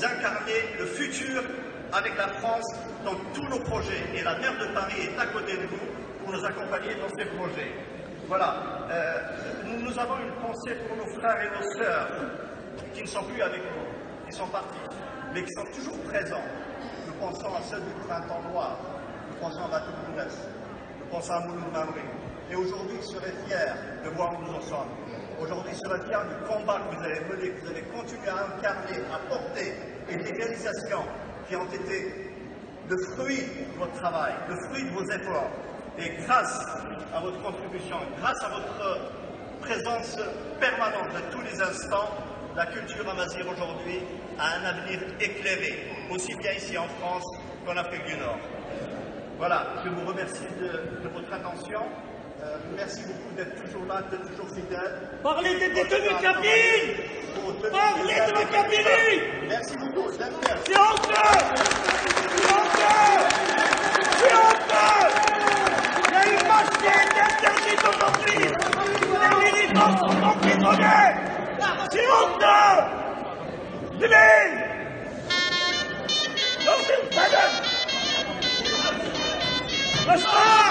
incarner le futur avec la France dans tous nos projets. Et la maire de Paris est à côté de vous pour nous accompagner dans ces projets. Voilà. Nous avons une pensée pour nos frères et nos sœurs qui ne sont plus avec nous, qui sont partis, mais qui sont toujours présents. Nous pensons à ceux du Printemps Noir, nous pensons à Batou Bounès, nous pensons à Mouloud Mamouri. Et aujourd'hui, je serais fier de voir où nous en sommes. Aujourd'hui, je serais fier du combat que vous avez mené, que vous avez continué à incarner, à porter, et des réalisations qui ont été le fruit de votre travail, le fruit de vos efforts. Et grâce à votre contribution, grâce à votre présence permanente de tous les instants, la culture amazigh aujourd'hui a un avenir éclairé, aussi bien ici en France qu'en Afrique du Nord. Voilà, je vous remercie de votre attention. Merci beaucoup d'être toujours là, d'être toujours fidèle. Parlez des détenus de Kabylie! Parlez de la Kabylie! Merci beaucoup. C'est honteux! C'est honteux! C'est honteux! Il y a une marche qui a été interdite aujourd'hui! Les militants sont emprisonnés! C'est honteux! Débile! Non, c'est une peine! Reste pas!